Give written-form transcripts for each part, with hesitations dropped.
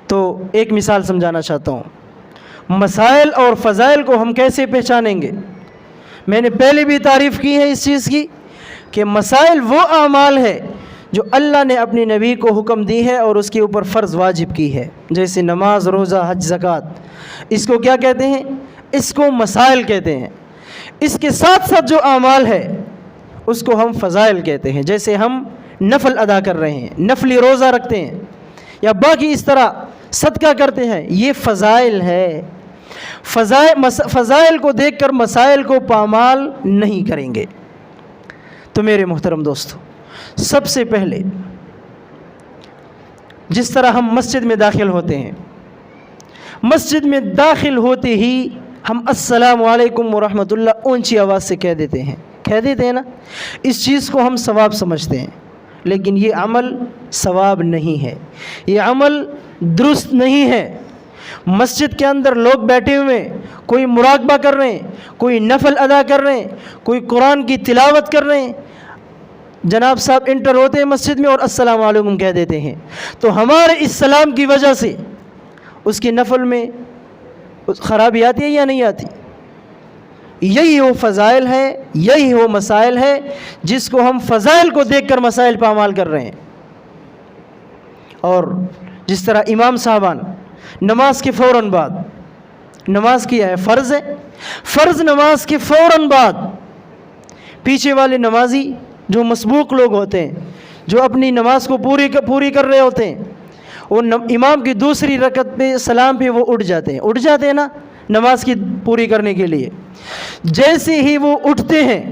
تو ایک مثال سمجھانا چاہتا ہوں، مسائل اور فضائل کو ہم کیسے پہچانیں گے؟ میں نے پہلے بھی تعریف کی ہے اس چیز کی کہ مسائل وہ اعمال ہے جو اللہ نے اپنی نبی کو حکم دی ہے اور اس کے اوپر فرض واجب کی ہے، جیسے نماز، روزہ، حج، زکوٰۃ۔ اس کو کیا کہتے ہیں؟ اس کو مسائل کہتے ہیں۔ اس کے ساتھ ساتھ جو اعمال ہے اس کو ہم فضائل کہتے ہیں، جیسے ہم نفل ادا کر رہے ہیں، نفلی روزہ رکھتے ہیں یا باقی اس طرح صدقہ کرتے ہیں، یہ فضائل ہے۔ فضائل کو دیکھ کر مسائل کو پامال نہیں کریں گے۔ تو میرے محترم دوستو، سب سے پہلے جس طرح ہم مسجد میں داخل ہوتے ہیں، مسجد میں داخل ہوتے ہی ہم السلام علیکم ورحمۃ اللہ اونچی آواز سے کہہ دیتے ہیں نا، اس چیز کو ہم ثواب سمجھتے ہیں، لیکن یہ عمل ثواب نہیں ہے، یہ عمل درست نہیں ہے۔ مسجد کے اندر لوگ بیٹھے ہوئے، کوئی مراقبہ کر رہے ہیں، کوئی نفل ادا کر رہے ہیں، کوئی قرآن کی تلاوت کر رہے ہیں، جناب صاحب انٹر ہوتے ہیں مسجد میں اور السلام علیکم کہہ دیتے ہیں، تو ہمارے اس سلام کی وجہ سے اس کی نفل میں خرابی آتی ہے یا نہیں آتی؟ یہی وہ فضائل ہے، یہی وہ مسائل ہے جس کو ہم فضائل کو دیکھ کر مسائل پہ عمل کر رہے ہیں۔ اور جس طرح امام صاحبان نماز کے فوراً بعد، نماز کیا ہے فرض ہے، فرض نماز کے فوراً بعد پیچھے والے نمازی جو مسبوق لوگ ہوتے ہیں، جو اپنی نماز کو پوری کر رہے ہوتے ہیں، وہ امام کی دوسری رکعت پہ سلام پہ وہ اٹھ جاتے ہیں نا نماز کی پوری کرنے کے لیے۔ جیسے ہی وہ اٹھتے ہیں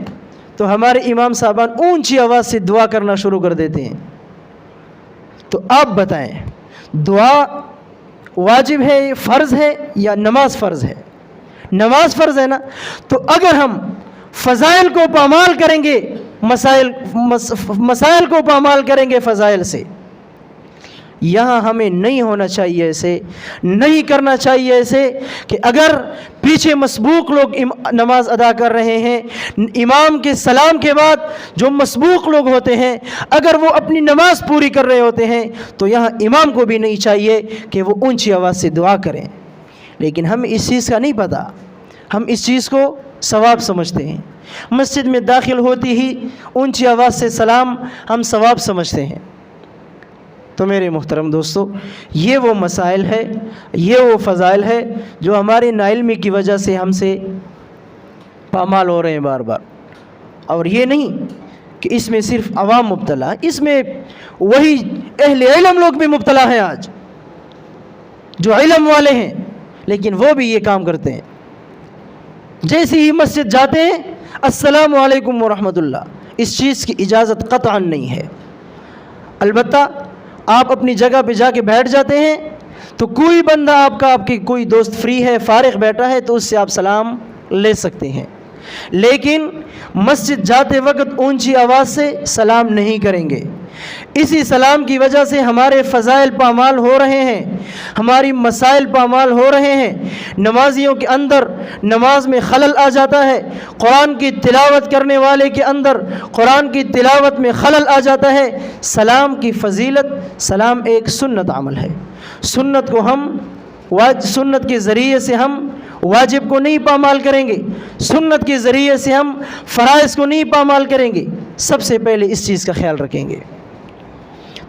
تو ہمارے امام صاحبان اونچی آواز سے دعا کرنا شروع کر دیتے ہیں۔ تو آپ بتائیں، دعا واجب ہے، فرض ہے یا نماز فرض ہے؟ نماز فرض ہے نا۔ تو اگر ہم فضائل کو پامال کریں گے، مسائل کو پامال کریں گے فضائل سے، یہاں ہمیں نہیں ہونا چاہیے، ایسے نہیں کرنا چاہیے ایسے کہ اگر پیچھے مسبوق لوگ نماز ادا کر رہے ہیں، امام کے سلام کے بعد جو مسبوق لوگ ہوتے ہیں اگر وہ اپنی نماز پوری کر رہے ہوتے ہیں تو یہاں امام کو بھی نہیں چاہیے کہ وہ اونچی آواز سے دعا کریں۔ لیکن ہم اس چیز کا نہیں پتہ، ہم اس چیز کو ثواب سمجھتے ہیں۔ مسجد میں داخل ہوتی ہی اونچی آواز سے سلام ہم ثواب سمجھتے ہیں۔ تو میرے محترم دوستو، یہ وہ مسائل ہے، یہ وہ فضائل ہے جو ہماری ناعلمی کی وجہ سے ہم سے پامال ہو رہے ہیں بار بار۔ اور یہ نہیں کہ اس میں صرف عوام مبتلا ہے، اس میں وہی اہل علم لوگ بھی مبتلا ہیں آج، جو علم والے ہیں لیکن وہ بھی یہ کام کرتے ہیں۔ جیسے ہی مسجد جاتے ہیں السلام علیکم ورحمۃ اللہ، اس چیز کی اجازت قطعا نہیں ہے۔ البتہ آپ اپنی جگہ پہ جا کے بیٹھ جاتے ہیں تو کوئی بندہ آپ کے کوئی دوست فری ہے، فارغ بیٹھا ہے تو اس سے آپ سلام لے سکتے ہیں، لیکن مسجد جاتے وقت اونچی آواز سے سلام نہیں کریں گے۔ اسی سلام کی وجہ سے ہمارے فضائل پامال ہو رہے ہیں، ہماری مسائل پامال ہو رہے ہیں۔ نمازیوں کے اندر نماز میں خلل آ جاتا ہے، قرآن کی تلاوت کرنے والے کے اندر قرآن کی تلاوت میں خلل آ جاتا ہے۔ سلام کی فضیلت، سلام ایک سنت عمل ہے، سنت کے ذریعے سے ہم واجب کو نہیں پامال کریں گے، سنت کے ذریعے سے ہم فرائض کو نہیں پامال کریں گے، سب سے پہلے اس چیز کا خیال رکھیں گے۔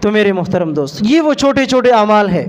تو میرے محترم دوست، یہ وہ چھوٹے چھوٹے اعمال ہے